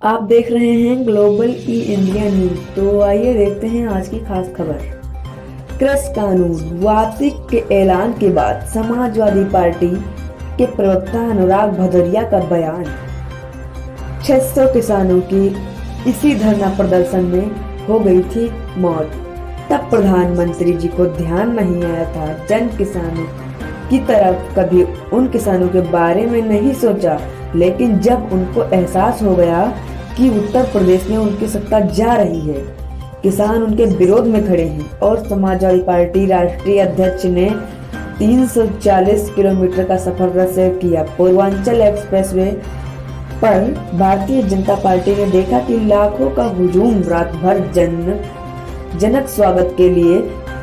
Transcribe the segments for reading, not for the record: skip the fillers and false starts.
आप देख रहे हैं ग्लोबल ई इंडिया न्यूज। तो आइए देखते हैं आज की खास खबर। कृषि कानून वापसी के ऐलान के बाद समाजवादी पार्टी के प्रवक्ता अनुराग भदौरिया का बयान। 600 किसानों की इसी धरना प्रदर्शन में हो गई थी मौत। तब प्रधानमंत्री जी को ध्यान नहीं आया था। जन किसानों की तरफ कभी उन किसानों के बारे में नहीं सोचा, लेकिन जब उनको एहसास हो गया कि उत्तर प्रदेश में उनकी सत्ता जा रही है, किसान उनके विरोध में खड़े हैं और समाजवादी पार्टी राष्ट्रीय अध्यक्ष ने 340 किलोमीटर का सफर रद्द किया। पूर्वांचल एक्सप्रेसवे पर भारतीय जनता पार्टी ने देखा कि लाखों का हुजूम रात भर जनक स्वागत के लिए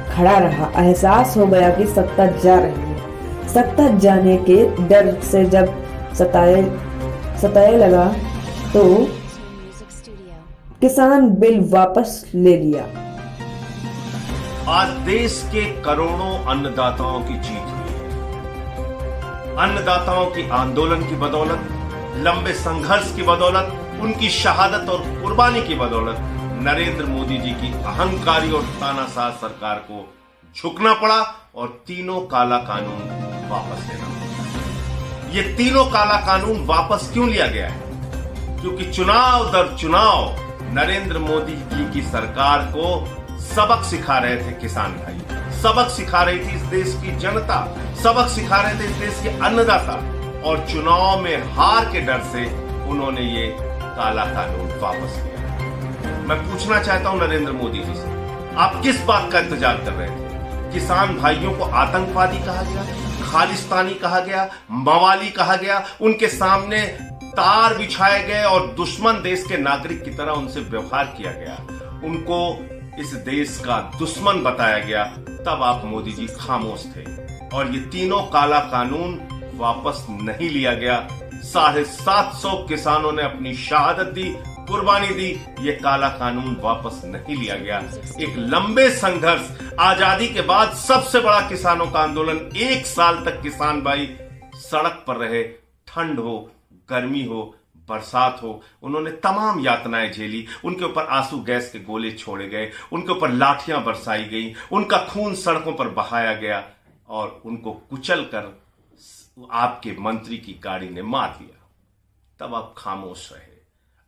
खड़ा रहा। एहसास हो गया कि सत्ता जा रही है। सत्ता जाने के डर से जब सताए लगा तो किसान बिल वापस ले लिया। आज देश के करोड़ों अन्नदाताओं की जीत हुई है। अन्नदाताओं की आंदोलन की बदौलत, लंबे संघर्ष की बदौलत, उनकी शहादत और कुर्बानी की बदौलत नरेंद्र मोदी जी की अहंकारी और तानाशाह सरकार को झुकना पड़ा और तीनों काला कानून वापस लेना पड़ा। ये तीनों काला कानून वापस क्यों लिया गया है? क्योंकि चुनाव दर चुनाव नरेंद्र मोदी जी की सरकार को सबक सिखा रहे थे किसान भाई, सबक सिखा रही थी इस देश की जनता, सबक सिखा रहे थे इस देश के अन्नदाता, और चुनाव में हार के डर से उन्होंने ये काला कानून वापस लिया। मैं पूछना चाहता हूं नरेंद्र मोदी जी से, आप किस बात का इंतजार कर रहे थे? किसान भाइयों को आतंकवादी कहा गया, खालिस्तानी कहा गया, मवाली कहा गया, उनके सामने तार बिछाए गए और दुश्मन देश के नागरिक की तरह उनसे व्यवहार किया गया, उनको इस देश का दुश्मन बताया गया। तब आप मोदी जी खामोश थे और ये तीनों काला कानून वापस नहीं लिया गया। 750 किसानों ने अपनी शहादत दी, कुर्बानी दी, ये काला कानून वापस नहीं लिया गया। एक लंबे संघर्ष, आजादी के बाद सबसे बड़ा किसानों का आंदोलन, 1 साल तक किसान भाई सड़क पर रहे। ठंड हो, गर्मी हो, बरसात हो, उन्होंने तमाम यातनाएं झेली। उनके ऊपर आंसू गैस के गोले छोड़े गए, उनके ऊपर लाठियां बरसाई गई, उनका खून सड़कों पर बहाया गया और उनको कुचलकर आपके मंत्री की गाड़ी ने मार दिया। तब आप खामोश रहे।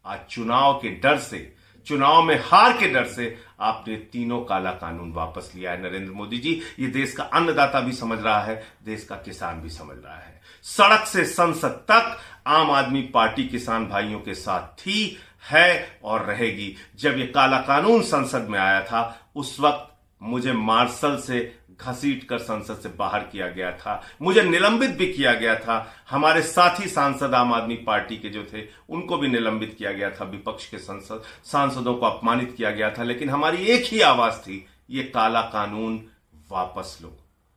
आज चुनाव के डर से, चुनाव में हार के डर से आपने तीनों काला कानून वापस लिया है। नरेंद्र मोदी जी, ये देश का अन्नदाता भी समझ रहा है, देश का किसान भी समझ रहा है। सड़क से संसद तक आम आदमी पार्टी किसान भाइयों के साथ थी, है और रहेगी। जब ये काला कानून संसद में आया था, उस वक्त मुझे मार्शल से घसीटकर संसद से बाहर किया गया था, मुझे निलंबित भी किया गया था। हमारे साथी सांसद आम आदमी पार्टी के जो थे, उनको भी निलंबित किया गया था। विपक्ष के सांसदों को अपमानित किया गया था, लेकिन हमारी एक ही आवाज थी, ये काला कानून वापस लो।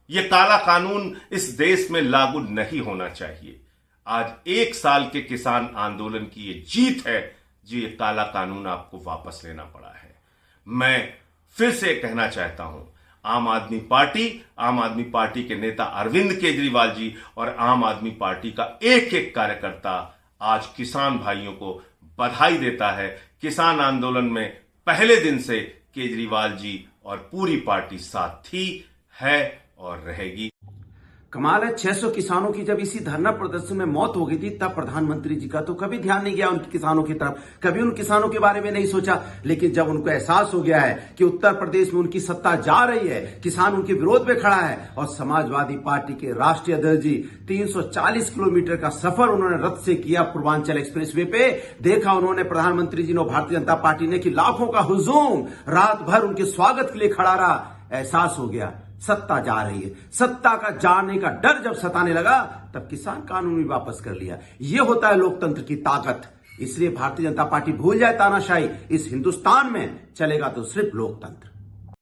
ये काला कानून इस देश में लागू नहीं होना चाहिए। आज 1 साल के किसान आंदोलन की ये जीत है जो ये काला कानून आपको वापस लेना पड़ा है। मैं फिर से कहना चाहता हूं, आम आदमी पार्टी के नेता अरविंद केजरीवाल जी और आम आदमी पार्टी का एक एक कार्यकर्ता आज किसान भाइयों को बधाई देता है। किसान आंदोलन में पहले दिन से केजरीवाल जी और पूरी पार्टी साथ थी, है और रहेगी। कमाल है, 600 किसानों की जब इसी धरना प्रदर्शन में मौत हो गई थी, तब प्रधानमंत्री जी का तो कभी ध्यान नहीं गया उन किसानों की तरफ, कभी उन किसानों के बारे में नहीं सोचा। लेकिन जब उनको एहसास हो गया है कि उत्तर प्रदेश में उनकी सत्ता जा रही है, किसान उनके विरोध में खड़ा है और समाजवादी पार्टी के राष्ट्रीय अध्यक्ष जी 340 किलोमीटर का सफर उन्होंने रद्द से किया पूर्वांचल एक्सप्रेसवे पे। देखा उन्होंने, प्रधानमंत्री जी ने, भारतीय जनता पार्टी ने, कि लाखों का हुजूम रात भर उनके स्वागत के लिए खड़ा रहा। एहसास हो गया सत्ता जा रही है। सत्ता का जाने का डर जब सताने लगा, तब किसान कानून भी वापस कर लिया। यह होता है लोकतंत्र की ताकत। इसलिए भारतीय जनता पार्टी भूल जाए तानाशाही, इस हिंदुस्तान में चलेगा तो सिर्फ लोकतंत्र।